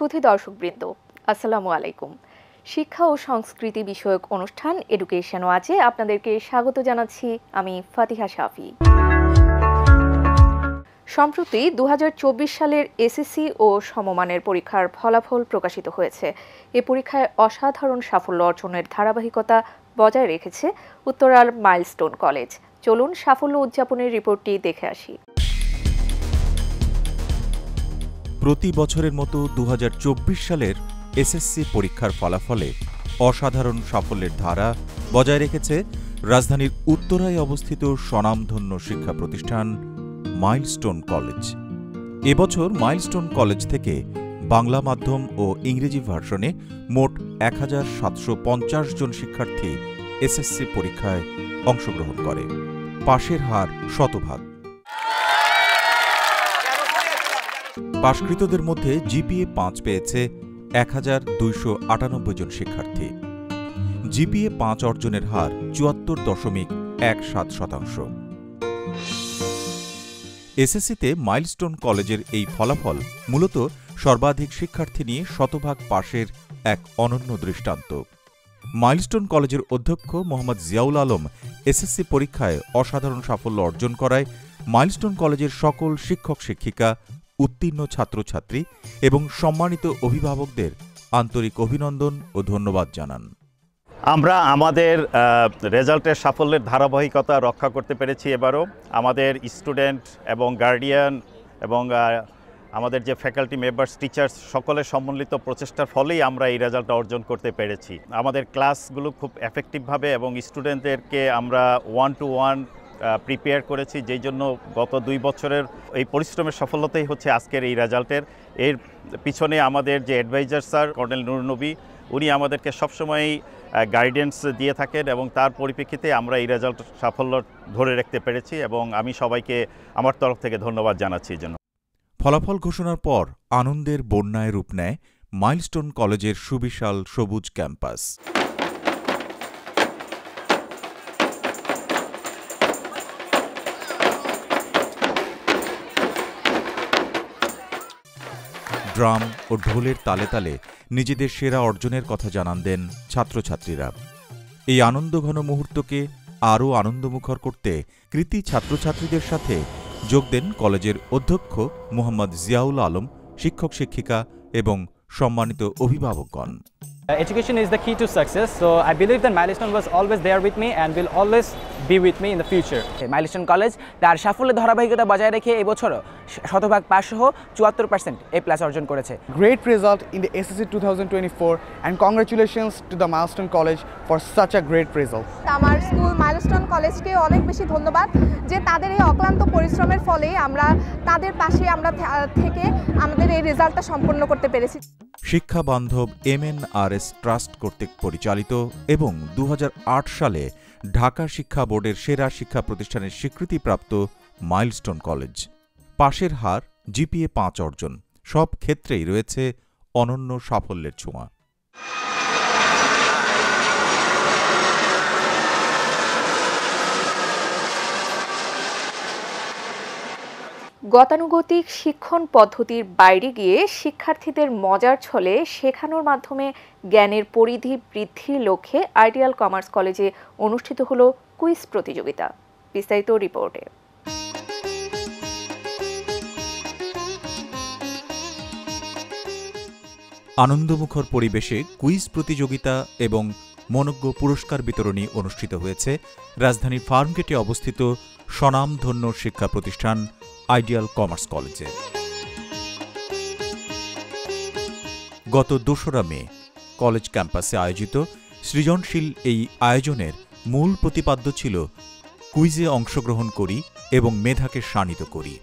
সুধী দর্শকবৃন্দ, আসসালামু আলাইকুম। শিক্ষা ও সংস্কৃতি বিষয়ক অনুষ্ঠান এডুকেশন ওয়াচে আপনাদেরকে স্বাগত জানাচ্ছি আমি ফাতিহা শাফি। সম্প্রতি 2024 সালের এসএসসি ও সমমানের পরীক্ষার ফলাফল প্রকাশিত হয়েছে। এ পরীক্ষায় অসাধারণ সাফল্য অর্জনের ধারাবাহিকতা বজায় রেখেছে উত্তরার মাইলস্টোন কলেজ। চলুন সাফল্য উদযাপনের রিপোর্টটি দেখে আসি। প্রতি বছরের মতো 2024 সালের এসএসসি পরীক্ষার ফলাফলে অসাধারণ সাফল্যের ধারা বজায় রেখেছে রাজধানীর উত্তরায় অবস্থিত স্বনামধন্য শিক্ষা প্রতিষ্ঠান মাইলস্টোন কলেজ। এবছর মাইলস্টোন কলেজ থেকে বাংলা মাধ্যম ও ইংরেজি ভার্সনে মোট 1750 জন শিক্ষার্থী এসএসসি পরীক্ষায় অংশগ্রহণ করে। পাশের হার শতভাগ। পাশকৃতদের মধ্যে জিপিএ 5 পেয়েছে 1298 জন শিক্ষার্থী। জিপিএ 5 অর্জনের হার 74.17%। এসএসসিতে মাইলস্টোন কলেজের এই ফলাফল মূলত সর্বাধিক শিক্ষার্থী নিয়ে শতভাগ পাশের এক অনন্য দৃষ্টান্ত। মাইলস্টোন কলেজের অধ্যক্ষ মোহাম্মদ জিয়াউল আলম এসএসসি পরীক্ষায় অসাধারণ সাফল্য অর্জন করায় মাইলস্টোন কলেজের সকল শিক্ষক শিক্ষিকা, উত্তীর্ণ ছাত্রছাত্রী এবং সম্মানিত অভিভাবকদের আন্তরিক অভিনন্দন ও ধন্যবাদ জানান। আমরা আমাদের রেজাল্টের সাফল্যের ধারাবাহিকতা রক্ষা করতে পেরেছি। এবারও আমাদের স্টুডেন্ট এবং গার্ডিয়ান এবং আমাদের যে ফ্যাকাল্টি মেম্বার্স, টিচার্স সকলের সম্মিলিত প্রচেষ্টার ফলেই আমরা এই রেজাল্টটা অর্জন করতে পেরেছি। আমাদের ক্লাসগুলো খুব এফেক্টিভভাবে এবং স্টুডেন্টদেরকে আমরা 1-to-1 প্রিপেয়ার করেছি, যেই জন্য গত 2 বছরের এই পরিশ্রমের সফলতাই হচ্ছে আজকের এই রেজাল্টের। এর পিছনে আমাদের যে অ্যাডভাইজার স্যার কর্নেল নুর নবী, উনি আমাদেরকে সবসময়ই গাইডেন্স দিয়ে থাকেন এবং তার পরিপ্রেক্ষিতে আমরা এই রেজাল্ট সাফল্য ধরে রাখতে পেরেছি এবং আমি সবাইকে আমার তরফ থেকে ধন্যবাদ জানাচ্ছি এই জন্য। ফলাফল ঘোষণার পর আনন্দের বন্যায় রূপ নেয় মাইলস্টোন কলেজের সুবিশাল সবুজ ক্যাম্পাস। ড্রাম ও ঢোলের তালে তালে নিজেদের সেরা অর্জনের কথা জানান দেন ছাত্রছাত্রীরা। এই আনন্দঘন মুহূর্তকে আরও আনন্দমুখর করতে কৃতী ছাত্রছাত্রীদের সাথে যোগ দেন কলেজের অধ্যক্ষ মোহাম্মদ জিয়াউল আলম, শিক্ষক শিক্ষিকা এবং সম্মানিত অভিভাবকগণ। Education is the key to success, so I believe that Milestone was always there with me and will always be with me in the future. Milestone College তার সাফল্যের ধারাবাহিকতা বজায় রেখে এবছরও শতভাগ পাস সহ 74% A+ অর্জন করেছে। Great result in the SSC 2024 and congratulations to the Milestone College for such a great result. আমার স্কুল মাইলস্টোন কলেজকে অনেক বেশি ধন্যবাদ যে তাদের এই অক্লান্ত পরিশ্রমের ফলে আমরা তাদের পাশে থেকে আমাদের এই রেজাল্টটা সম্পন্ন করতে পেরেছি। শিক্ষা বান্ধব MNRS ট্রাস্ট কর্তৃক পরিচালিত এবং 2008 সালে ঢাকা শিক্ষা বোর্ডের সেরা শিক্ষা প্রতিষ্ঠানের স্বীকৃতিপ্রাপ্ত মাইলস্টোন কলেজ। পাশের হার, জিপিএ 5 অর্জন, সব ক্ষেত্রেই রয়েছে অনন্য সাফল্যের ছোঁয়া। গতানুগতিক শিক্ষণ পদ্ধতির বাইরে গিয়ে শিক্ষার্থীদের মজার ছলে শেখানোর মাধ্যমে জ্ঞানের পরিধি বৃদ্ধির লক্ষ্যে আইডিয়াল কমার্স কলেজে অনুষ্ঠিত হলো কুইজ প্রতিযোগিতা। বিস্তারিত রিপোর্টে। আনন্দমুখর পরিবেশে কুইজ প্রতিযোগিতা এবং মনোজ্ঞ পুরস্কার বিতরণী অনুষ্ঠিত হয়েছে রাজধানীর ফার্মগেটে অবস্থিত স্বনামধন্য শিক্ষা প্রতিষ্ঠান আইডিয়াল কমার্স কলেজে। গত 2রা মে কলেজ ক্যাম্পাসে আয়োজিত সৃজনশীল এই আয়োজনের মূল প্রতিপাদ্য ছিল কুইজে অংশগ্রহণ করি এবং মেধাকে শাণিত করি।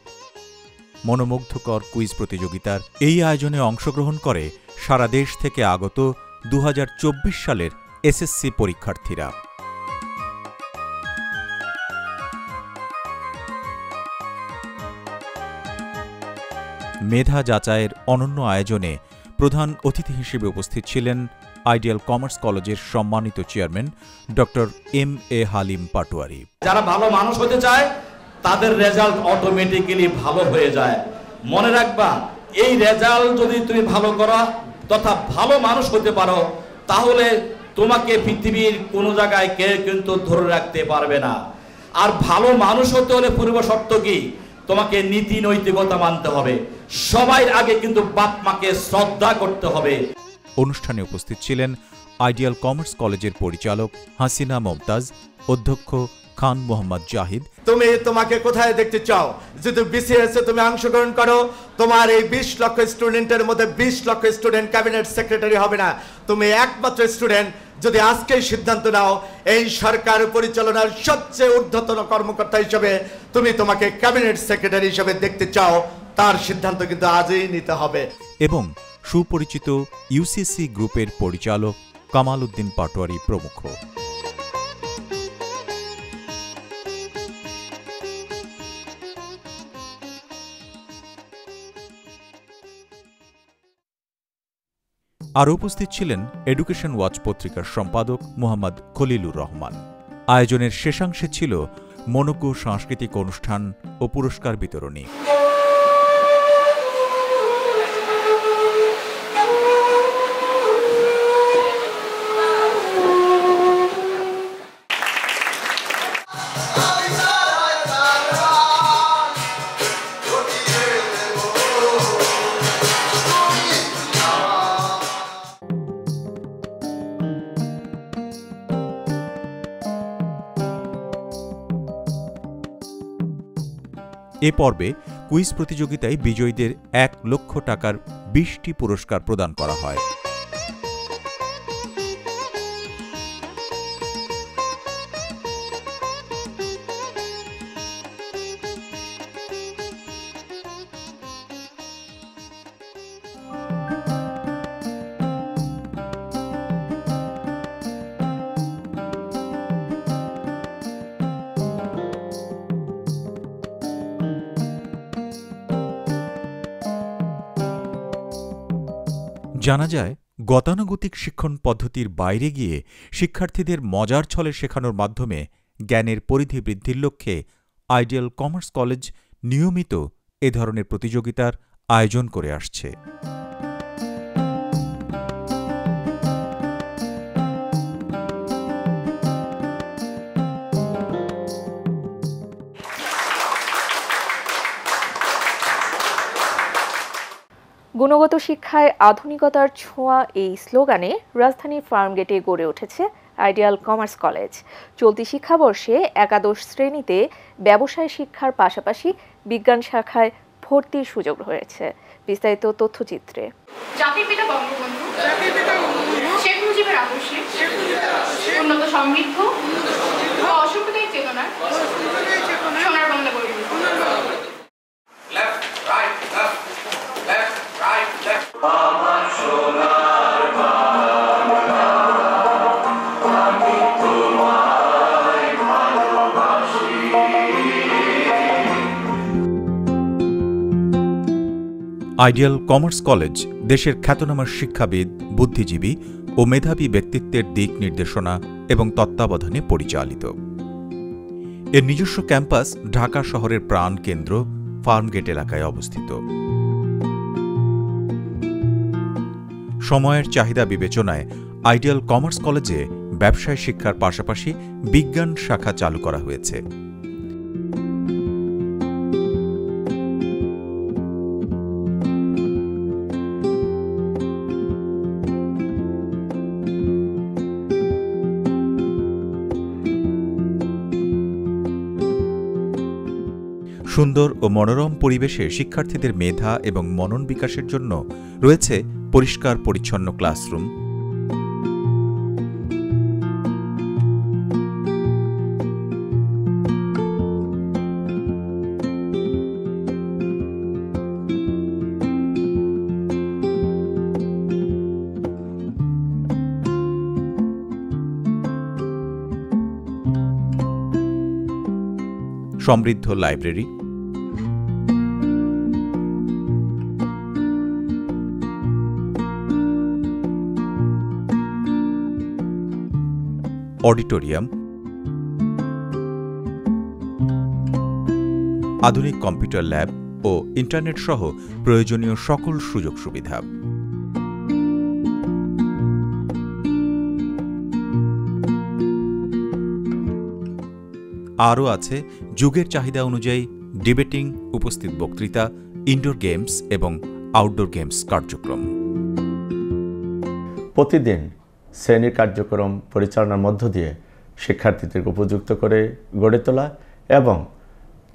মনোমুগ্ধকর কুইজ প্রতিযোগিতার এই আয়োজনে অংশগ্রহণ করে সারা দেশ থেকে আগত 2024 সালের এসএসসি পরীক্ষার্থীরা। মেধা যাচাইয়ের অনন্য আয়োজনে প্রধান অতিথি হিসেবে উপস্থিত ছিলেন আইডিয়াল কমার্স কলেজের সম্মানিত chairman doctor MA Halim Patwary. যারা ভালো মানুষ হতে চায় তাদের রেজাল্ট অটোমেটিক্যালি ভালো হয়ে যায়। মনে রাখবা, এই রেজাল্ট যদি তুমি ভালো করো তথা ভালো মানুষ হতে পারো, তাহলে তোমাকে পৃথিবীর কোনো জায়গায় কেউ কিন্তু ধরে রাখতে পারবে না। আর ভালো মানুষ হতে হলে পূর্ব শর্ত কি? তোমাকে নীতি নৈতিকতা মানতে হবে। সবার আগে কিন্তু বাপ মাকে শ্রদ্ধা করতে হবে। অনুষ্ঠানে উপস্থিত ছিলেন আইডিয়াল কমার্স কলেজের পরিচালক হাসিনা মমতাজ, অধ্যক্ষ খান মোহাম্মদ জাহিদ। তুমি তোমাকে কোথায় দেখতে চাও? যদি বিসিএস এ তুমি অংশগ্রহণ করো, তোমার এই 20 লক্ষ স্টুডেন্টের মধ্যে 20 লক্ষ স্টুডেন্ট ক্যাবিনেট সেক্রেটারি হবে না। তুমি একমাত্র স্টুডেন্ট যদি আজকেই সিদ্ধান্ত নাও এই সরকার পরিচালনার সবচেয়ে ঊর্ধ্বতন কর্মকর্তা হিসেবে তুমি তোমাকে ক্যাবিনেট সেক্রেটারি হিসেবে দেখতে চাও, তার সিদ্ধান্ত কিন্তু আজই নিতে হবে। এবং সুপরিচিত ইউসিসি গ্রুপের পরিচালক কামাল উদ্দিন পাটোয়ারি প্রমুখ। আর উপস্থিত ছিলেন এডুকেশন ওয়াচ পত্রিকার সম্পাদক মোহাম্মদ খলিলুর রহমান। আয়োজনের শেষাংশে ছিল মনোজ্ঞ সাংস্কৃতিক অনুষ্ঠান ও পুরস্কার বিতরণী। এ পর্বে কুইজ প্রতিযোগিতায় বিজয়ীদের 1 লক্ষ টাকার 20টি পুরস্কার প্রদান করা হয়। জানা যায়, গতানুগতিক শিক্ষণ পদ্ধতির বাইরে গিয়ে শিক্ষার্থীদের মজার ছলে শেখানোর মাধ্যমে জ্ঞানের পরিধি বৃদ্ধির লক্ষ্যে আইডিয়াল কমার্স কলেজ নিয়মিত এ ধরনের প্রতিযোগিতার আয়োজন করে আসছে। গুণগত শিক্ষায় আধুনিকতার ছোঁয়া এই স্লোগানে রাজধানীর ফার্মগেটে গড়ে উঠেছে আইডিয়াল কমার্স কলেজ। চলতি শিক্ষাবর্ষে একাদশ শ্রেণীতে ব্যবসায় শিক্ষার পাশাপাশি বিজ্ঞান শাখায় ভর্তির সুযোগ রয়েছে। বিস্তারিত তথ্যচিত্রে। জাতির পিতা বঙ্গবন্ধু শেখ মুজিবের আদর্শে উন্নত সমৃদ্ধ ও অসাম্প্রদায়িক চেতনার সোনার বাংলা গড়ে আইডিয়াল কমার্স কলেজ দেশের খ্যাতনামা শিক্ষাবিদ, বুদ্ধিজীবী ও মেধাবী ব্যক্তিত্বের দিক নির্দেশনা এবং তত্ত্বাবধানে পরিচালিত। এর নিজস্ব ক্যাম্পাস ঢাকা শহরের প্রাণকেন্দ্র ফার্মগেট এলাকায় অবস্থিত। সময়ের চাহিদা বিবেচনায় আইডিয়াল কমার্স কলেজে ব্যবসায় শিক্ষার পাশাপাশি বিজ্ঞান শাখা চালু করা হয়েছে। সুন্দর ও মনোরম পরিবেশে শিক্ষার্থীদের মেধা এবং মনন বিকাশের জন্য রয়েছে পরিষ্কার পরিচ্ছন্ন ক্লাসরুম, সমৃদ্ধ লাইব্রেরি, অডিটোরিয়াম, আধুনিক কম্পিউটার ল্যাব ও ও ইন্টারনেট সহ প্রয়োজনীয় সকল সুযোগ সুবিধা। আরও আছে যুগের চাহিদা অনুযায়ী ডিবেটিং, উপস্থিত বক্তৃতা, ইনডোর গেমস এবং আউটডোর গেমস কার্যক্রম। প্রতিদিন শ্রেণীর কার্যক্রম পরিচালনার মধ্য দিয়ে শিক্ষার্থীদেরকে উপযুক্ত করে গড়ে তোলা এবং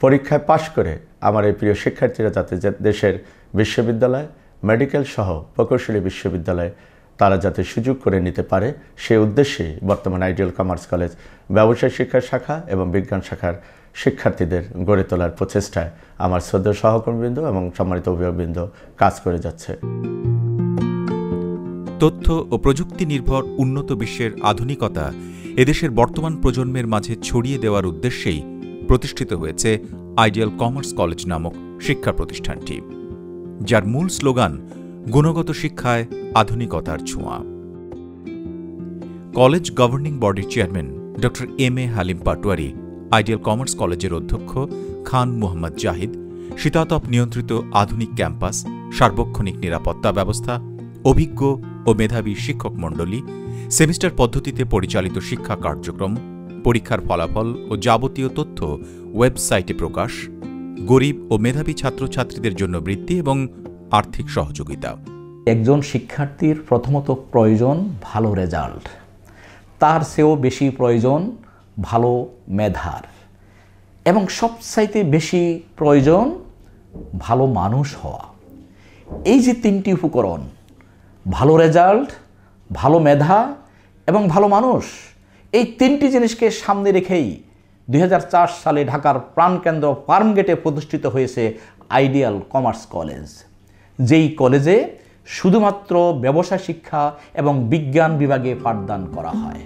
পরীক্ষায় পাশ করে আমার এই প্রিয় শিক্ষার্থীরা যাতে দেশের বিশ্ববিদ্যালয়, মেডিকেল সহ প্রকৌশলী বিশ্ববিদ্যালয়ে তারা যাতে সুযোগ করে নিতে পারে, সেই উদ্দেশ্যে বর্তমান আইডিয়াল কমার্স কলেজ ব্যবসায় শিক্ষা শাখা এবং বিজ্ঞান শাখার শিক্ষার্থীদের গড়ে তোলার প্রচেষ্টায় আমার শ্রদ্ধেয় সহকর্মীবৃন্দ এবং সম্মানিত অভিভাবকবৃন্দ কাজ করে যাচ্ছে। তথ্য ও প্রযুক্তি নির্ভর উন্নত বিশ্বের আধুনিকতা এদেশের বর্তমান প্রজন্মের মাঝে ছড়িয়ে দেওয়ার উদ্দেশ্যেই প্রতিষ্ঠিত হয়েছে আইডিয়াল কমার্স কলেজ নামক শিক্ষা প্রতিষ্ঠানটি, যার মূল স্লোগান গুণগত শিক্ষায় আধুনিকতার ছোঁয়া। কলেজ গভর্নিং বডির chairman doctor M A. Halim Patwary, ideal commerce কলেজের অধ্যক্ষ খান মোহাম্মদ জাহিদ, শীতাতপ নিয়ন্ত্রিত আধুনিক ক্যাম্পাস, সার্বক্ষণিক নিরাপত্তা ব্যবস্থা, অভিজ্ঞ ও মেধাবী শিক্ষক মণ্ডলী, সেমিস্টার পদ্ধতিতে পরিচালিত শিক্ষা কার্যক্রম, পরীক্ষার ফলাফল ও যাবতীয় তথ্য ওয়েবসাইটে প্রকাশ, গরিব ও মেধাবী ছাত্রছাত্রীদের জন্য বৃত্তি এবং আর্থিক সহযোগিতা। একজন শিক্ষার্থীর প্রথমত প্রয়োজন ভালো রেজাল্ট, তার চেয়েও বেশি প্রয়োজন ভালো মেধার, এবং সবচাইতে বেশি প্রয়োজন ভালো মানুষ হওয়া। এই যে তিনটি উপকরণ, ভালো রেজাল্ট, ভালো মেধা এবং ভালো মানুষ, এই তিনটি জিনিসকে সামনে রেখেই 2004 সালে ঢাকার প্রাণকেন্দ্র ফার্মগেটে প্রতিষ্ঠিত হয়েছে আইডিয়াল কমার্স কলেজ, যেই কলেজে শুধুমাত্র ব্যবসা শিক্ষা এবং বিজ্ঞান বিভাগে পাঠদান করা হয়।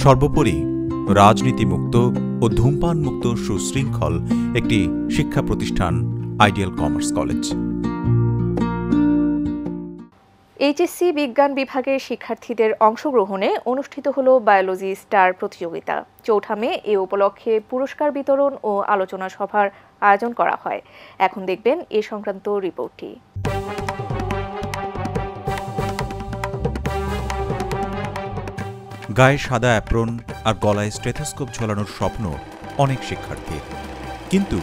সর্বোপরি রাজনীতিমুক্ত ও ধূমপান মুক্ত সুশৃঙ্খল একটি শিক্ষা প্রতিষ্ঠান আইডিয়াল কমার্স কলেজ। এইচএসসি বিজ্ঞান বিভাগের শিক্ষার্থীদের অংশগ্রহণে অনুষ্ঠিত হল বায়োলজি স্টার প্রতিযোগিতা। 4 মে এ উপলক্ষে পুরস্কার বিতরণ ও আলোচনা সভার আয়োজন করা হয়। এখন দেখবেন এ সংক্রান্ত রিপোর্টটি। গায়ে সাদা অ্যাপ্রন আর গলায় স্টেথোস্কোপ ঝোলানোর স্বপ্ন অনেক শিক্ষার্থীর, কিন্তু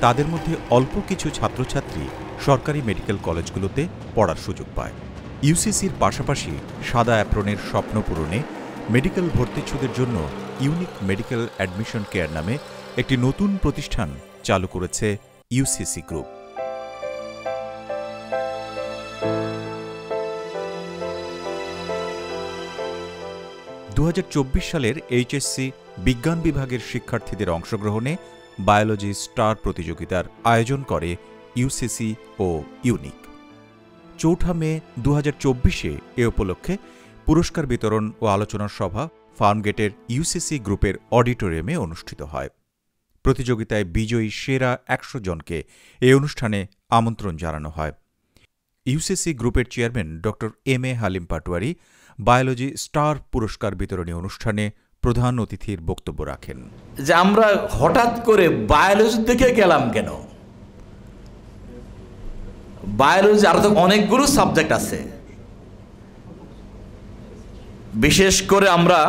তাদের মধ্যে অল্প কিছু ছাত্রছাত্রী সরকারি মেডিকেল কলেজগুলোতে পড়ার সুযোগ পায়। ইউসিসির পাশাপাশি সাদা অ্যাপ্রনের স্বপ্ন পূরণে মেডিকেল ভর্তিচ্ছুদের জন্য ইউনিক মেডিকেল অ্যাডমিশন কেয়ার নামে একটি নতুন প্রতিষ্ঠান চালু করেছে ইউসিসি গ্রুপ। সালের এইচএসসি বিজ্ঞান বিভাগের শিক্ষার্থীদের অংশগ্রহণে বায়োলজি স্টার প্রতিযোগিতার আয়োজন করে ইউসিসি ও ইউনিক। 4 মে 2024-এ এ উপলক্ষে পুরস্কার বিতরণ ও আলোচনা সভা ফার্মগেটের ইউসিসি গ্রুপের অডিটোরিয়ামে অনুষ্ঠিত হয়। প্রতিযোগিতায় বিজয়ী সেরা 100 জনকে এই অনুষ্ঠানে আমন্ত্রণ জানানো হয়। ইউসিসি গ্রুপের chairman doctor M A. Halim Patwary biology star পুরস্কার বিতরণী অনুষ্ঠানে প্রধান অতিথির বক্তব্য রাখেন। যে আমরা হঠাৎ করে বায়োলজি থেকে গেলাম কেন? বায়োলজি আরো তো অনেকগুলো সাবজেক্ট আছে। বিশেষ করে আমরা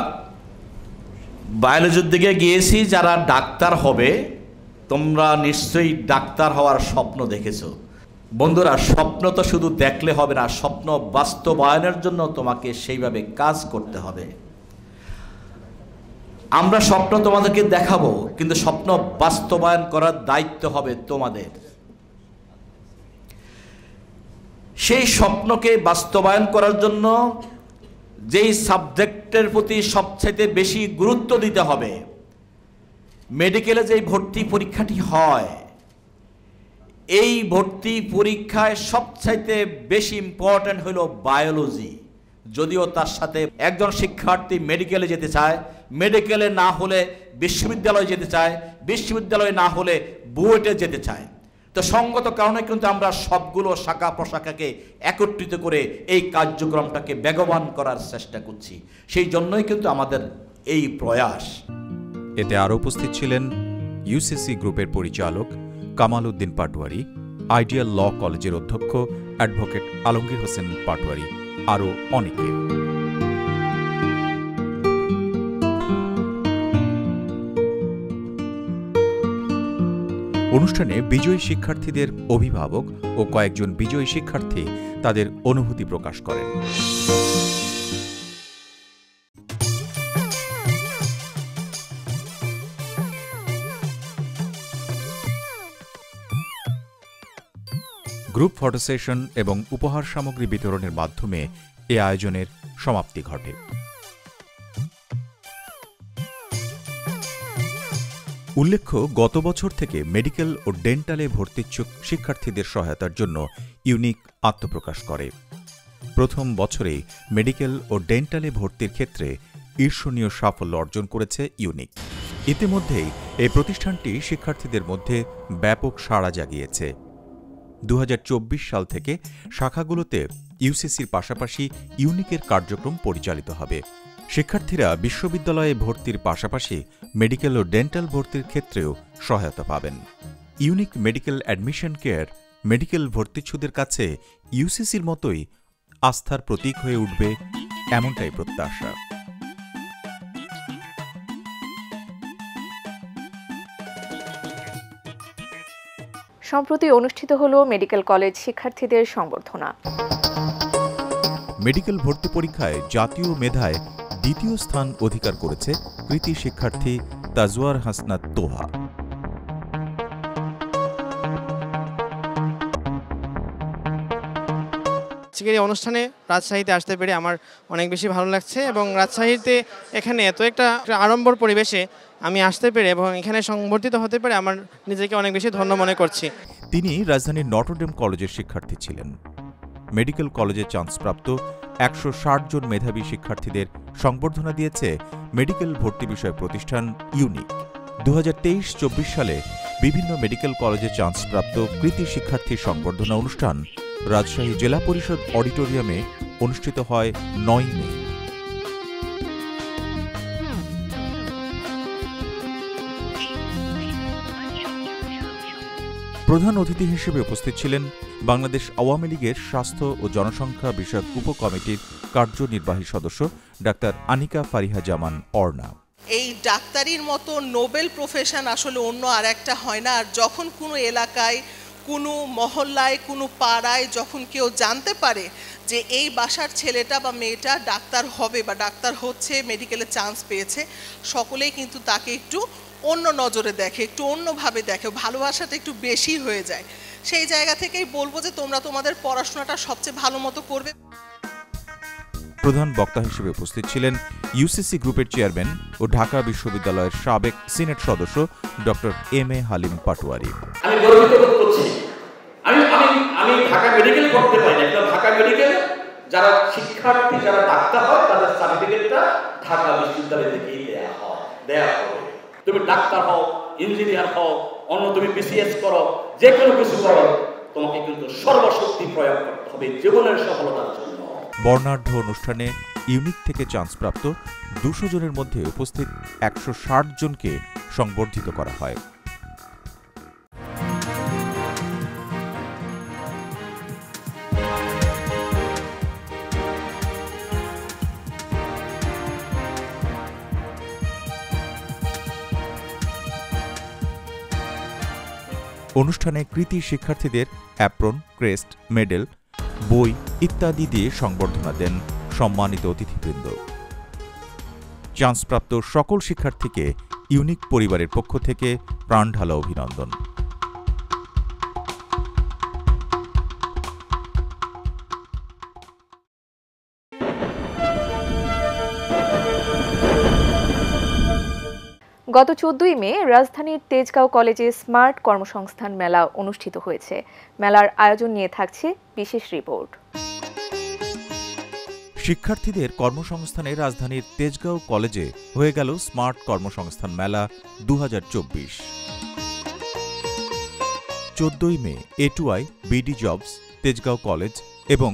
বায়োলজির দিকে গিয়েছি যারা ডাক্তার হবে। তোমরা নিশ্চয়ই ডাক্তার হওয়ার স্বপ্ন দেখেছো। বন্ধুরা, স্বপ্ন তো শুধু দেখলে হবে না, স্বপ্ন বাস্তবায়নের জন্য তোমাকে সেইভাবে কাজ করতে হবে। আমরা স্বপ্ন তোমাদেরকে দেখাবো, কিন্তু স্বপ্ন বাস্তবায়ন করার দায়িত্ব হবে তোমাদের। সেই স্বপ্নকে বাস্তবায়ন করার জন্য যেই সাবজেক্টের প্রতি সবচেয়ে বেশি গুরুত্ব দিতে হবে, মেডিকেলে যেই ভর্তি পরীক্ষাটি হয়, এই ভর্তি পরীক্ষায় সবচাইতে বেশি ইম্পর্ট্যান্ট হলো বায়োলজি। যদিও তার সাথে একজন শিক্ষার্থী মেডিকেলে যেতে চায়, মেডিকেলে না হলে বিশ্ববিদ্যালয়ে যেতে চায়, বিশ্ববিদ্যালয়ে না হলে বুয়েটে যেতে চায়। তো সঙ্গত কারণে কিন্তু আমরা সবগুলো শাখা প্রশাখাকে একত্রিত করে এই কার্যক্রমটাকে বেগবান করার চেষ্টা করছি। সেই জন্যই কিন্তু আমাদের এই প্রয়াস। এতে আরও উপস্থিত ছিলেন ইউসিসি গ্রুপের পরিচালক কামাল উদ্দিন পাটোয়ারি, আইডিয়াল ল কলেজের অধ্যক্ষ অ্যাডভোকেট আলমগীর হোসেন পাটোয়ারি, আরও অনেকে। অনুষ্ঠানে বিজয়ী শিক্ষার্থীদের অভিভাবক ও কয়েকজন বিজয়ী শিক্ষার্থী তাদের অনুভূতি প্রকাশ করেন। গ্রুপ ফটো সেশন এবং উপহার সামগ্রী বিতরণের মাধ্যমে এ আয়োজনের সমাপ্তি ঘটে। উল্লেখ্য, গত বছর থেকে মেডিকেল ও ডেন্টালে ভর্তিচ্ছুক শিক্ষার্থীদের সহায়তার জন্য ইউনিক আত্মপ্রকাশ করে। প্রথম বছরেই মেডিকেল ও ডেন্টালে ভর্তির ক্ষেত্রে ঈর্ষণীয় সাফল্য অর্জন করেছে ইউনিক। ইতিমধ্যেই এই প্রতিষ্ঠানটি শিক্ষার্থীদের মধ্যে ব্যাপক সাড়া জাগিয়েছে। 2024 সাল থেকে শাখাগুলোতে ইউসিসির পাশাপাশি ইউনিকের কার্যক্রম পরিচালিত হবে। শিক্ষার্থীরা বিশ্ববিদ্যালয়ে ভর্তির পাশাপাশি মেডিকেল ও ডেন্টাল ভর্তির ক্ষেত্রেও সহায়তা পাবেন। Unique medical admission care medical ভর্তিচ্ছুদের কাছে ইউসিসির মতোই আস্থার প্রতীক হয়ে উঠবে, এমনটাই প্রত্যাশা। সম্প্রতি অনুষ্ঠিত হল মেডিকেল কলেজ শিক্ষার্থীদের সংবর্ধনা। মেডিকেল ভর্তি পরীক্ষায় জাতীয় মেধায় দ্বিতীয় স্থান অধিকার করেছে কৃতি শিক্ষার্থী তাজওয়ার হাসনাত তোহা। আজকের এই অনুষ্ঠানে রাজশাহীতে আসতে পেরে আমার অনেক বেশি ভালো লাগছে এবং রাজশাহীতে এখানে এত একটা আড়ম্বর পরিবেশে আমি আসতে পেরে এবং এখানে সংবর্ধিত হতে পেরে আমার নিজেকে অনেক বেশি ধন্য মনে করছি। তিনি রাজধানীর নটরডেম কলেজের শিক্ষার্থী ছিলেন। মেডিকেল কলেজে চান্সপ্রাপ্ত 160 জন মেধাবী শিক্ষার্থীদের সংবর্ধনা দিয়েছে মেডিকেল ভর্তি বিষয় প্রতিষ্ঠান ইউনিক। 2023-24 সালে বিভিন্ন মেডিকেল কলেজে চান্সপ্রাপ্ত কৃতি শিক্ষার্থীর সংবর্ধনা অনুষ্ঠান রাজশাহী জেলা পরিষদ অডিটোরিয়ামে অনুষ্ঠিত হয় 9 মে। প্রধান অতিথি হিসেবে উপস্থিত ছিলেন বাংলাদেশ আওয়ামী লীগের স্বাস্থ্য ও জনসংখ্যা বিষয়ক উপকমিটির কার্যনির্বাহী সদস্য ডাক্তার আনিকা ফারিহা জামান অর্ণা। এই ডাক্তারির মতো নোবেল প্রফেশন আসলে অন্য আর একটা হয় না। আর যখন কোনো এলাকায়, কোনো মহল্লায়, কোনো পাড়ায় যখন কেউ জানতে পারে যে এই বাসার ছেলেটা বা মেয়েটা ডাক্তার হবে বা ডাক্তার হচ্ছে, মেডিকেলে চান্স পেয়েছে, সকলেই কিন্তু তাকে একটু অন্য নজরে দেখে, একটু অন্যভাবে দেখে, ভালোবাসাটা একটু বেশি হয়ে যায়। সেই জায়গা থেকেই বলবো যে তোমরা তোমাদের পড়াশোনাটা সবচেয়ে ভালো মতো করবে। প্রধান বক্তা হিসেবে উপস্থিত ছিলেন ইউসিসি গ্রুপের চেয়ারম্যান ও ঢাকা বিশ্ববিদ্যালয়ের সাবেক সিনেট সদস্য ডক্টর এম.এ. হালিম পাটোয়ারি। আমি গর্বিত বোধ করছি, আমি ঢাকা মেডিকেল করতে পারি না, কিন্তু ঢাকা মেডিকেল যারা শিক্ষার্থী, যারা ডাক্তার হয়, তাদের সার্টিফিকেটটা ঢাকা বিশ্ববিদ্যালয় থেকেই দেয়া হবে। তুমি ডাক্তার হও, ইঞ্জিনিয়ার হও, অন্য তুমি বিসিএস করো, যে কোনো কিছু করো, তোমাকে কিন্তু সর্বশক্তি প্রয়োগ করতে হবে জীবনের সফলতার জন্য। বর্ণাঢ্য অনুষ্ঠানে ইউনিক থেকে চান্সপ্রাপ্ত 200 জনের মধ্যে উপস্থিত 160 জনকে সংবর্ধিত করা হয়। অনুষ্ঠানে কৃতি শিক্ষার্থীদের অ্যাপ্রন, ক্রেস্ট, মেডেল, বই ইত্যাদি দিয়ে সংবর্ধনা দেন সম্মানিত অতিথিবৃন্দ। চান্সপ্রাপ্ত সকল শিক্ষার্থীকে ইউনিক পরিবারের পক্ষ থেকে প্রাণঢালা অভিনন্দন। গত 14 মে রাজধানীর তেজগাঁও কলেজে স্মার্ট কর্মসংস্থান মেলা অনুষ্ঠিত হয়েছে। মেলার আয়োজন নিয়ে থাকছে বিশেষ রিপোর্ট। শিক্ষার্থীদের কর্মসংস্থানে রাজধানীর তেজগাঁও কলেজে হয়ে গেল স্মার্ট কর্মসংস্থান মেলা 2024। 14 মে A2I, BD jobs, Tejgaon college এবং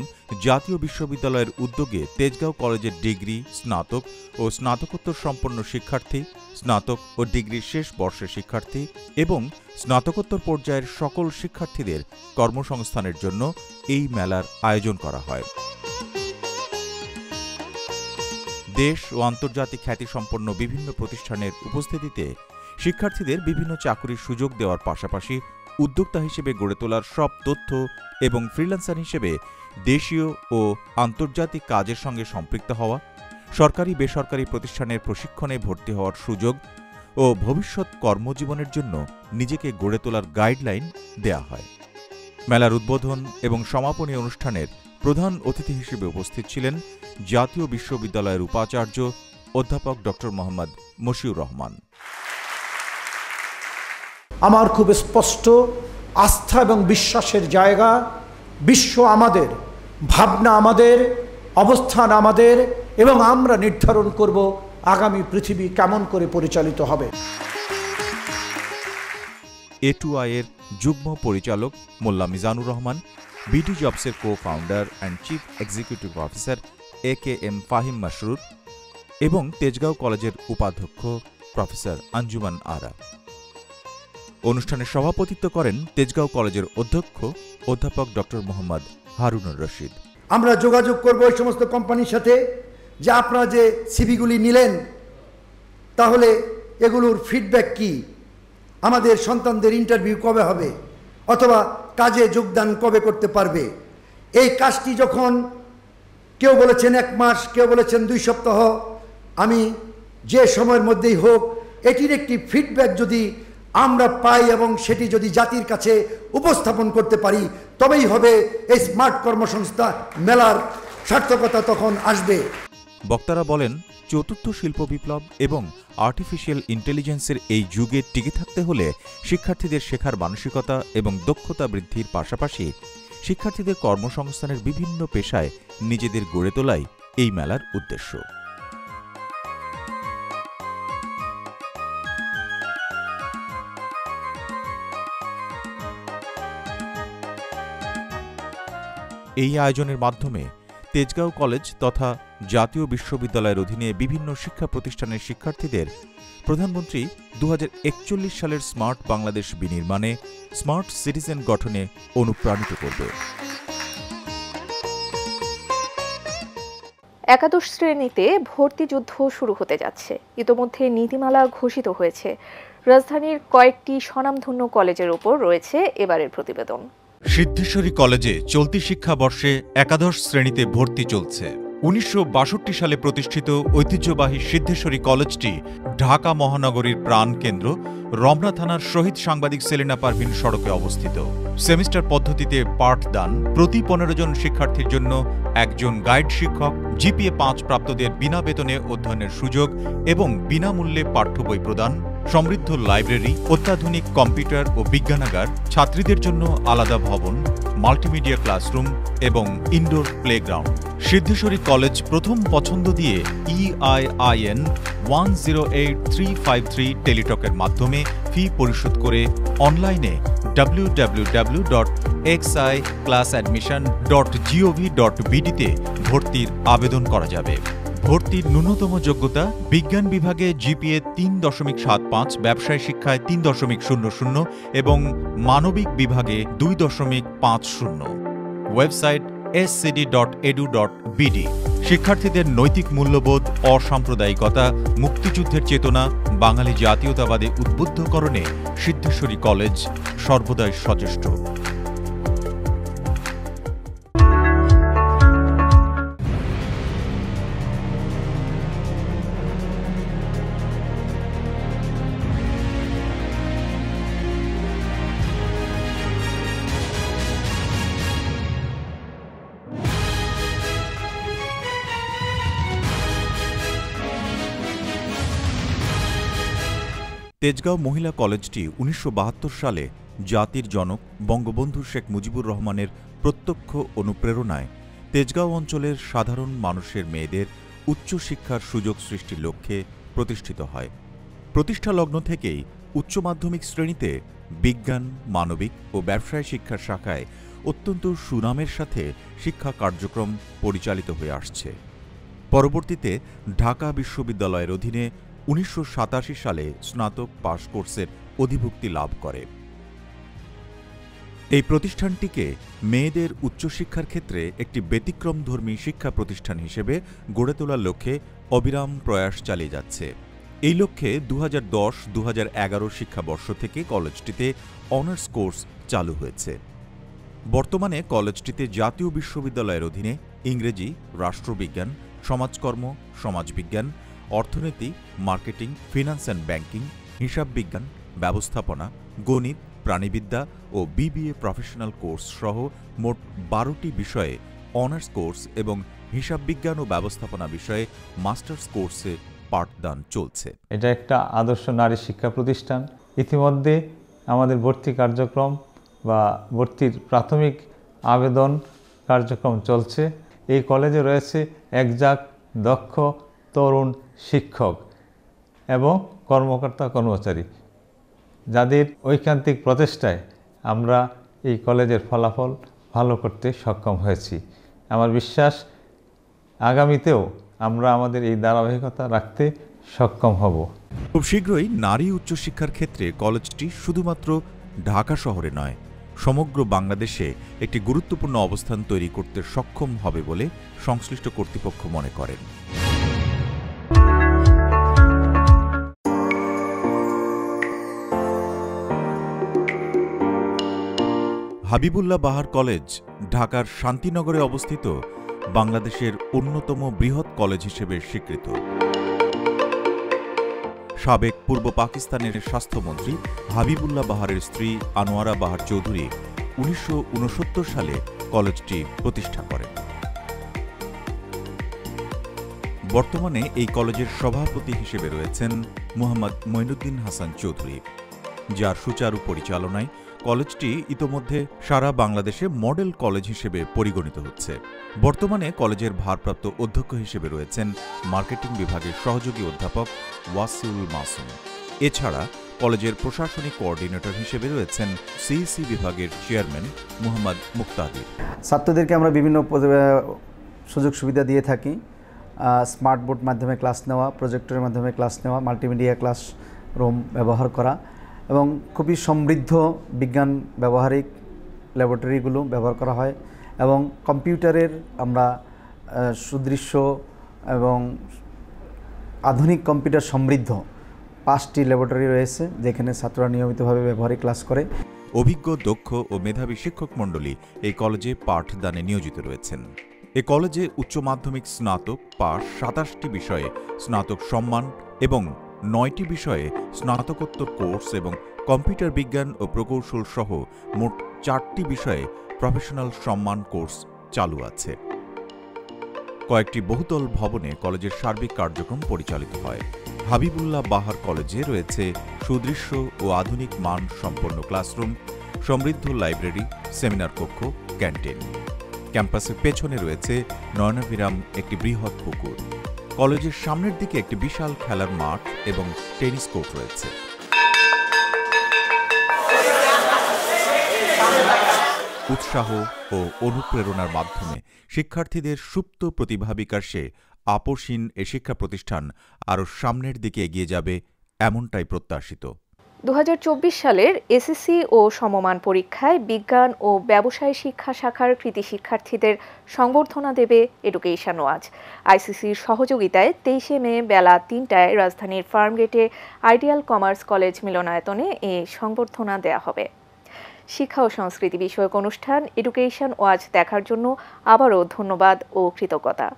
জাতীয় বিশ্ববিদ্যালয়ের উদ্যোগে তেজগাঁও কলেজের ডিগ্রি, স্নাতক ও স্নাতকোত্তর সম্পন্ন শিক্ষার্থী, স্নাতক ও ডিগ্রি শেষ বর্ষের শিক্ষার্থী এবং স্নাতকোত্তর পর্যায়ের সকল শিক্ষার্থীদের কর্মসংস্থানের জন্য এই মেলার আয়োজন করা হয়। দেশ ও আন্তর্জাতিক খ্যাতিসম্পন্ন বিভিন্ন প্রতিষ্ঠানের উপস্থিতিতে শিক্ষার্থীদের বিভিন্ন চাকরির সুযোগ দেওয়ার পাশাপাশি উদ্যোক্তা হিসেবে গড়ে তোলার সব তথ্য এবং ফ্রিল্যান্সার হিসেবে দেশীয় ও আন্তর্জাতিক কাজের সঙ্গে সম্পৃক্ত হওয়া, সরকারি বেসরকারি প্রতিষ্ঠানের প্রশিক্ষণে ভর্তি হওয়ার সুযোগ ও ভবিষ্যৎ কর্মজীবনের জন্য নিজেকে গড়ে তোলার গাইডলাইন দেয়া হয়। মেলার উদ্বোধন এবং সমাপনী অনুষ্ঠানের প্রধান অতিথি হিসেবে উপস্থিত ছিলেন জাতীয় বিশ্ববিদ্যালয়ের উপাচার্য অধ্যাপক ডক্টর মোহাম্মদ মশিউর রহমান। আমার খুব স্পষ্ট আস্থা এবং বিশ্বাসের জায়গা, বিশ্ব আমাদের, ভাবনা আমাদের, অবস্থান আমাদের, এবং আমরা নির্ধারণ করব আগামী পৃথিবী কেমন করে পরিচালিত হবে। A2I এর যুগ্ম পরিচালক মোল্লা মিজানুর রহমান, বিডি জবসের co founder and chief executive officer AKM Fahim Masrur এবং তেজগাঁও কলেজের উপাধ্যক্ষ প্রফেসর আঞ্জুমান আরা। অনুষ্ঠানে সভাপতিত্ব করেন তেজগাঁও কলেজের অধ্যক্ষ অধ্যাপক ডক্টর মোহাম্মদ হারুনুর রশিদ। আমরা যোগাযোগ করব ওই সমস্ত কোম্পানির সাথে যে আপনারা যে সিভিগুলি নিলেন, তাহলে এগুলোর ফিডব্যাক কি, আমাদের সন্তানদের ইন্টারভিউ কবে হবে, অথবা কাজে যোগদান কবে করতে পারবে। এই কাজটি যখন কেউ বলেছেন 1 মাস, কেউ বলেছেন 2 সপ্তাহ, আমি যে সময়ের মধ্যেই হোক এটির একটি ফিডব্যাক যদি আমরা পাই এবং সেটি যদি জাতির কাছে উপস্থাপন করতে পারি, তবেই হবে এই স্মার্ট কর্মসংস্থা মেলার সার্থকতা তখন আসবে। বক্তারা বলেন, চতুর্থ শিল্প বিপ্লব এবং আর্টিফিশিয়াল ইন্টেলিজেন্সের এই যুগে টিকে থাকতে হলে শিক্ষার্থীদের শেখার মানসিকতা এবং দক্ষতা বৃদ্ধির পাশাপাশি শিক্ষার্থীদের কর্মসংস্থানের বিভিন্ন পেশায় নিজেদের গড়ে তোলাই এই মেলার উদ্দেশ্য। এই আয়োজনের মাধ্যমে তেজগাঁও কলেজ তথা জাতীয় বিশ্ববিদ্যালয়ের অধীনে বিভিন্ন শিক্ষা প্রতিষ্ঠানের শিক্ষার্থীদের প্রধানমন্ত্রী 2041 সালের স্মার্ট বাংলাদেশ বিনির্মাণে স্মার্ট সিটিজেন গঠনে অনুপ্রাণিত করবে। একাদশ শ্রেণীতে ভর্তি যুদ্ধ শুরু হতে যাচ্ছে। ইতোমধ্যে নীতিমালা ঘোষিত হয়েছে। রাজধানীর কয়েকটি স্বনামধন্য কলেজের উপর রয়েছে এবারের প্রতিবেদন। সিদ্ধেশ্বরী কলেজে চলতি শিক্ষাবর্ষে একাদশ শ্রেণীতে ভর্তি চলছে। 1962 সালে প্রতিষ্ঠিত ঐতিহ্যবাহী সিদ্ধেশ্বরী কলেজটি ঢাকা মহানগরীর প্রাণকেন্দ্র রমনা থানার শহীদ সাংবাদিক সেলিনা পারভিন সড়কে অবস্থিত। সেমিস্টার পদ্ধতিতে পাঠদান, প্রতি 15 জন শিক্ষার্থীর জন্য একজন গাইড শিক্ষক, GPA 5 প্রাপ্তদের বিনা বেতনে অধ্যয়নের সুযোগ এবং বিনামূল্যে পাঠ্য বই প্রদান, সমৃদ্ধ লাইব্রেরি, অত্যাধুনিক কম্পিউটার ও বিজ্ঞানাগার, ছাত্রীদের জন্য আলাদা ভবন, মাল্টিমিডিয়া ক্লাসরুম এবং ইনডোর প্লেগ্রাউন্ড। সিদ্ধেশ্বরী কলেজ প্রথম পছন্দ দিয়ে EIIN 108353 টেলিটকের মাধ্যমে ফি পরিশোধ করে অনলাইনে www.xiclassadmission.gov.bd তে ভর্তির আবেদন করা যাবে। ভর্তির ন্যূনতম যোগ্যতা বিজ্ঞান বিভাগে GPA 3.75, ব্যবসায় শিক্ষায় 3.00 এবং মানবিক বিভাগে 2.50। Website scd.edu.bd। শিক্ষার্থীদের নৈতিক মূল্যবোধ, অসাম্প্রদায়িকতা, মুক্তিযুদ্ধের চেতনা, বাঙালি জাতীয়তাবাদে উদ্বুদ্ধকরণে সিদ্ধেশ্বরী কলেজ সর্বদাই সচেষ্ট। তেজগাঁও মহিলা কলেজটি 1972 সালে জাতির জনক বঙ্গবন্ধু শেখ মুজিবুর রহমানের প্রত্যক্ষ অনুপ্রেরণায় তেজগাঁও অঞ্চলের সাধারণ মানুষের মেয়েদের উচ্চশিক্ষার সুযোগ সৃষ্টির লক্ষ্যে প্রতিষ্ঠিত হয়। প্রতিষ্ঠালগ্ন থেকেই উচ্চ মাধ্যমিক শ্রেণীতে বিজ্ঞান, মানবিক ও ব্যবসায় শিক্ষার শাখায় অত্যন্ত সুনামের সাথে শিক্ষা কার্যক্রম পরিচালিত হয়ে আসছে। পরবর্তীতে ঢাকা বিশ্ববিদ্যালয়ের অধীনে 1987 সালে স্নাতক পাশ কোর্সের অধিভুক্তি লাভ করে। এই প্রতিষ্ঠানটিকে মেয়েদের উচ্চশিক্ষার ক্ষেত্রে একটি ব্যতিক্রমধর্মী শিক্ষা প্রতিষ্ঠান হিসেবে গড়ে তোলার লক্ষ্যে অবিরাম প্রয়াস চালিয়ে যাচ্ছে। এই লক্ষ্যে 2010-2011 শিক্ষাবর্ষ থেকে কলেজটিতে অনার্স কোর্স চালু হয়েছে। বর্তমানে কলেজটিতে জাতীয় বিশ্ববিদ্যালয়ের অধীনে ইংরেজি, রাষ্ট্রবিজ্ঞান, সমাজকর্ম, সমাজবিজ্ঞান, অর্থনীতি, মার্কেটিং, ফিন্যান্স অ্যান্ড ব্যাংকিং, হিসাব বিজ্ঞান, ব্যবস্থাপনা, গণিত, প্রাণীবিদ্যা ও বিবিএ প্রফেশনাল কোর্স সহ মোট 12টি বিষয়ে অনার্স কোর্স এবং হিসাব বিজ্ঞান ও ব্যবস্থাপনা বিষয়ে মাস্টার্স কোর্সে পাঠদান চলছে। এটা একটা আদর্শ নারী শিক্ষা প্রতিষ্ঠান। ইতিমধ্যে আমাদের ভর্তি কার্যক্রম বা ভর্তির প্রাথমিক আবেদন কার্যক্রম চলছে। এই কলেজে রয়েছে একজাক দক্ষ তরুণ শিক্ষক এবং কর্মকর্তা কর্মচারী, যাদের ঐকান্তিক প্রচেষ্টায় আমরা এই কলেজের ফলাফল ভালো করতে সক্ষম হয়েছি। আমার বিশ্বাস আগামীতেও আমরা আমাদের এই ধারাবাহিকতা রাখতে সক্ষম হব। খুব শীঘ্রই নারী উচ্চশিক্ষার ক্ষেত্রে কলেজটি শুধুমাত্র ঢাকা শহরে নয়, সমগ্র বাংলাদেশে একটি গুরুত্বপূর্ণ অবস্থান তৈরি করতে সক্ষম হবে বলে সংশ্লিষ্ট কর্তৃপক্ষ মনে করেন। হাবিবুল্লাহ বাহার কলেজ ঢাকার শান্তিনগরে অবস্থিত বাংলাদেশের অন্যতম বৃহৎ কলেজ হিসেবে স্বীকৃত। সাবেক পূর্ব পাকিস্তানের স্বাস্থ্যমন্ত্রী হাবিবুল্লাহ বাহারের স্ত্রী আনোয়ারা বাহার চৌধুরী 1969 সালে কলেজটি প্রতিষ্ঠা করেন। বর্তমানে এই কলেজের সভাপতি হিসেবে রয়েছেন মোহাম্মদ মঈনুদ্দিন হাসান চৌধুরী, যার সুচারু পরিচালনায় কলেজটি ইতোমধ্যে সারা বাংলাদেশে মডেল কলেজ হিসেবে পরিগণিত হচ্ছে। বর্তমানে কলেজের ভারপ্রাপ্ত অধ্যক্ষ হিসেবে রয়েছেন মার্কেটিং বিভাগের সহযোগী অধ্যাপক ওয়াসিউল মাসুম। এছাড়া কলেজের প্রশাসনিক কোঅর্ডিনেটর হিসেবে রয়েছেন সিইসি বিভাগের চেয়ারম্যান মোহাম্মদ মুক্তাদির। ছাত্রদেরকে আমরা বিভিন্ন সুযোগ সুবিধা দিয়ে থাকি। স্মার্ট বোর্ড মাধ্যমে ক্লাস নেওয়া, প্রজেক্টরের মাধ্যমে ক্লাস নেওয়া, মাল্টিমিডিয়া ক্লাস রুম ব্যবহার করা এবং খুবই সমৃদ্ধ বিজ্ঞান ব্যবহারিক ল্যাবরেটরিগুলো ব্যবহার করা হয় এবং কম্পিউটারের আমরা সুদৃশ্য এবং আধুনিক কম্পিউটার সমৃদ্ধ 5টি ল্যাবরেটরি রয়েছে, যেখানে ছাত্ররা নিয়মিতভাবে ব্যবহারিক ক্লাস করে। অভিজ্ঞ, দক্ষ ও মেধাবী শিক্ষক মণ্ডলী এই কলেজে পাঠদানে নিয়োজিত রয়েছেন। এ কলেজে উচ্চ মাধ্যমিক স্নাতক পাশ 27টি বিষয়ে স্নাতক সম্মান এবং 9টি বিষয়ে স্নাতকোত্তর কোর্স এবং কম্পিউটার বিজ্ঞান ও প্রকৌশল সহ মোট 4টি বিষয়ে প্রফেশনাল সম্মান কোর্স চালু আছে। কয়েকটি বহুতল ভবনে কলেজের সার্বিক কার্যক্রম পরিচালিত হয়। হাবিবুল্লাহ বাহার কলেজে রয়েছে সুদৃশ্য ও আধুনিক মান সম্পন্ন ক্লাসরুম, সমৃদ্ধ লাইব্রেরি, সেমিনার কক্ষ, ক্যান্টিন। ক্যাম্পাসের পেছনে রয়েছে নয়নাভিরাম একটি বৃহৎ পুকুর। কলেজের সামনের দিকে একটি বিশাল খেলার মাঠ এবং টেনিস কোর্ট রয়েছে। উৎসাহ ও অনুপ্রেরণার মাধ্যমে শিক্ষার্থীদের সুপ্ত প্রতিভা বিকাশে আপোষহীন এ শিক্ষা প্রতিষ্ঠান আরও সামনের দিকে এগিয়ে যাবে, এমনটাই প্রত্যাশিত। 2024 সালের এসএসসি ও সমমান পরীক্ষায় বিজ্ঞান ও ব্যবসায় শিক্ষা শাখার কৃতী শিক্ষার্থীদের সংবর্ধনা দেবে এডুকেশন ওয়াচ। আইসিসির সহযোগিতায় 23 মে বেলা 3টায় রাজধানীর ফার্মগেটে আইডিয়াল কমার্স কলেজ মিলনায়তনে এ সংবর্ধনা দেয়া হবে। শিক্ষা ও সংস্কৃতি বিষয়ক অনুষ্ঠান এডুকেশন ওয়াচ দেখার জন্য আবারও ধন্যবাদ ও কৃতজ্ঞতা।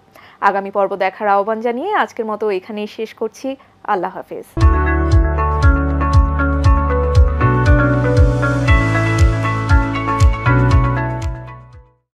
আগামী পর্ব দেখার আহ্বান জানিয়ে আজকের মতো এখানেই শেষ করছি। আল্লাহ হাফেজ।